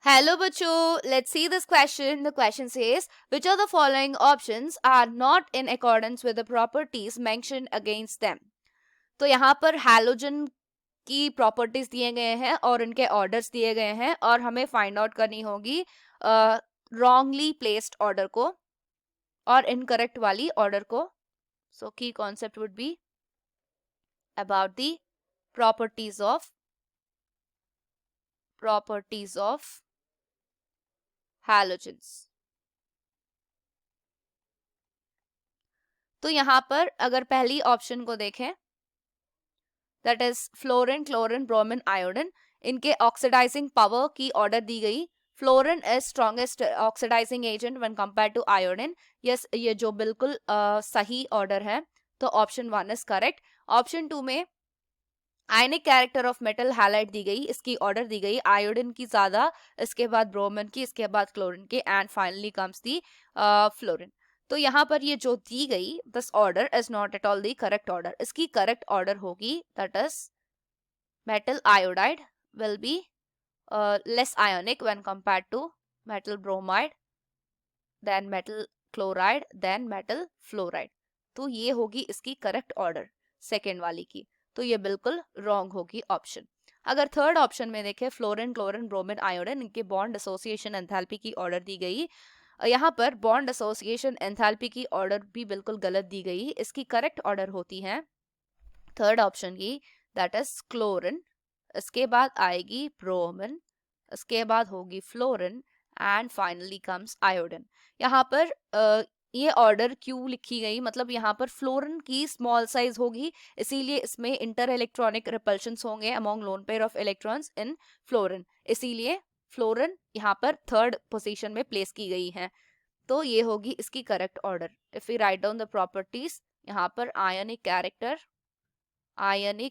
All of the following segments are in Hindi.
Hello, Bacho. Let's see this question. The question says, which of the following options are not in accordance with the properties mentioned against them? तो यहाँ पर हैलोजन की प्रॉपर्टीज दिए गए हैं और उनके ऑर्डर्स दिए गए हैं और हमें फाइंड आउट करनी होगी रॉन्गली प्लेस्ड ऑर्डर को और इनकरेक्ट वाली ऑर्डर को. सो की concept would be about the properties of halogens. तो यहां पर अगर पहली ऑप्शन को देखें, that is fluorine, chlorine, bromine, iodine, इनके ऑक्सीडाइजिंग पावर की ऑर्डर दी गई. Fluorine is strongest oxidizing agent when compare to iodine. Yes, ये जो बिल्कुल सही ऑर्डर है. तो ऑप्शन 1 इज करेक्ट. ऑप्शन 2 में ionic character of metal halide दी गई, इसकी ऑर्डर दी गई आयोडीन की ज्यादा, इसके बाद ब्रोमीन की, इसके बाद क्लोरीन की, and finally comes the fluorine. तो यहाँ पर ये जो दी गई, this order is not at all the correct order. इसकी करेक्ट ऑर्डर होगी that is metal iodide will be less ionic when compared to metal bromide, then metal chloride, then metal fluoride. तो ये होगी इसकी करेक्ट ऑर्डर सेकेंड वाली की. तो ये बिल्कुल रॉन्ग होगी ऑप्शन. अगर थर्ड ऑप्शन में देखें, फ्लोरीन, क्लोरीन, ब्रोमीन, आयोडीन, इनके बॉन्ड एसोसिएशन एंथैल्पी की ऑर्डर दी गई. यहाँ पर बॉन्ड एसोसिएशन एंथैल्पी की ऑर्डर भी बिल्कुल गलत दी गई. इसकी करेक्ट ऑर्डर होती है थर्ड ऑप्शन की, दैट इज क्लोरीन, इसके बाद आएगी ब्रोमीन, इसके बाद होगी fluorine, and finally comes iodine. यहाँ पर ये ऑर्डर क्यों लिखी गई, मतलब यहाँ पर फ्लोरीन की स्मॉल साइज होगी, इसीलिए इसमें इंटर इलेक्ट्रॉनिक रिपल्शंस होंगे among lone pair of electrons in fluorine, इसीलिए फ्लोरीन यहाँ पर थर्ड पोजीशन में प्लेस की गई है. तो ये होगी इसकी correct order. If we write down the properties, यहाँ पर ionic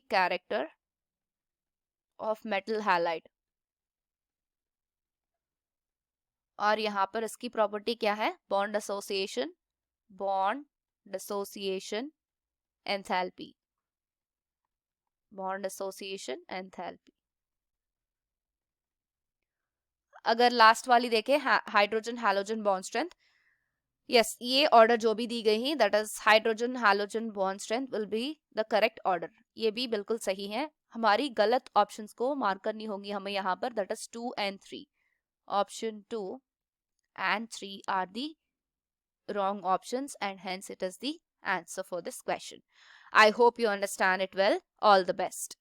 character of metal halide, और यहाँ पर इसकी प्रॉपर्टी क्या है, bond association enthalpy, bond association enthalpy. अगर लास्ट वाली देखें, hydrogen halogen bond strength, yes, ये ऑर्डर जो भी दी गई है that is hydrogen halogen bond strength will be the correct order. ये भी बिल्कुल सही है. हमारी गलत ऑप्शंस को मार्क करनी होंगी हमें यहाँ पर, that is 2 and 3. Option 2 and 3 are the wrong options and hence it is the answer for this question. I hope you understand it well. All the best.